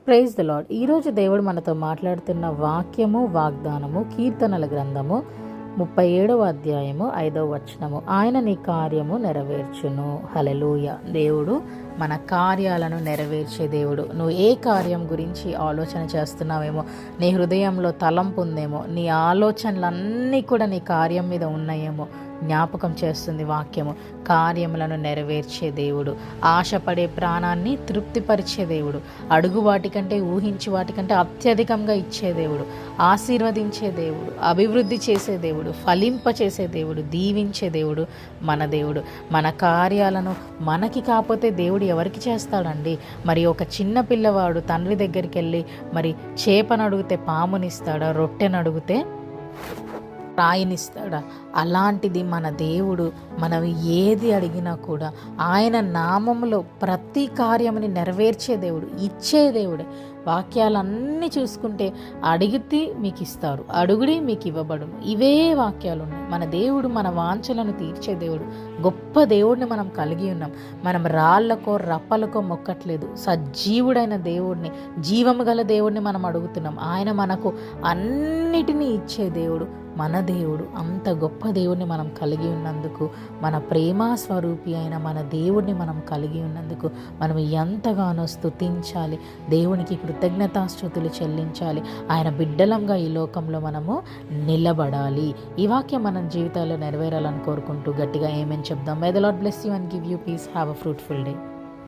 Praise the lord. ఈరోజు దేవుడు మనతో మాట్లాడుతున్న వాక్యము వాగ్దానము కీర్తనల గ్రంథము 37వ అధ్యాయము 5వ వచనము. ఆయన నీ కార్యము నెరవేర్చును. హల్లెలూయా. దేవుడు మన కార్యాలను నెరవేర్చే దేవుడు. నువ్వు ఏ కార్యం గురించి ఆలోచన చేస్తున్నావేమో, నీ హృదయంలో తలంపు ఉందేమో, నీ ఆలోచనలన్నీ కూడా నీ కార్యం మీద ఉన్నాయేమో జ్ఞాపకం చేస్తుంది వాక్యము. కార్యములను నెరవేర్చే దేవుడు, ఆశపడే ప్రాణాన్ని తృప్తిపరిచే దేవుడు, అడుగు వాటికంటే ఊహించి వాటికంటే అత్యధికంగా ఇచ్చే దేవుడు, ఆశీర్వదించే దేవుడు, అభివృద్ధి చేసే దేవుడు, ఫలింపచేసే దేవుడు, దీవించే దేవుడు మన దేవుడు. మన కార్యాలను మనకి కాకపోతే దేవుడు ఎవరికి చేస్తాడండి? మరి ఒక చిన్న పిల్లవాడు తండ్రి దగ్గరికి వెళ్ళి మరి చేపను అడిగితే పామునిస్తాడా? రొట్టెను అడిగితే రాయినిస్తాడా? అలాంటిది మన దేవుడు మనం ఏది అడిగినా కూడా ఆయన నామములో ప్రతి కార్యముని నెరవేర్చే దేవుడు, ఇచ్చే దేవుడే. వాక్యాలన్నీ చూసుకుంటే అడిగితే మీకు ఇస్తారు, అడుగుడి మీకు ఇవ్వబడును, ఇవే వాక్యాలు ఉన్నాయి. మన దేవుడు మన వాంఛలను తీర్చే దేవుడు. గొప్ప దేవుడిని మనం కలిగి ఉన్నాం. మనం రాళ్లకో రప్పలకో మొక్కట్లేదు. సజీవుడైన దేవుడిని, జీవము గల దేవుడిని మనం అడుగుతున్నాం. ఆయన మనకు అన్నిటినీ ఇచ్చే దేవుడు మన దేవుడు. అంత గొప్ప దేవుడిని మనం కలిగి ఉన్నందుకు, మన ప్రేమ స్వరూపి అయిన మన దేవుడిని మనం కలిగి ఉన్నందుకు మనం ఎంతగానో స్తుతించాలి. దేవునికి కృతజ్ఞతాస్తుతులు చెల్లించాలి. ఆయన బిడ్డలంగా ఈ లోకంలో మనము నిలబడాలి. ఈ వాక్యం మన జీవితాల్లో నెరవేరాలని కోరుకుంటూ గట్టిగా ఏమేమి చెప్దాం. May the lord bless you and give you peace. Have a fruitful day.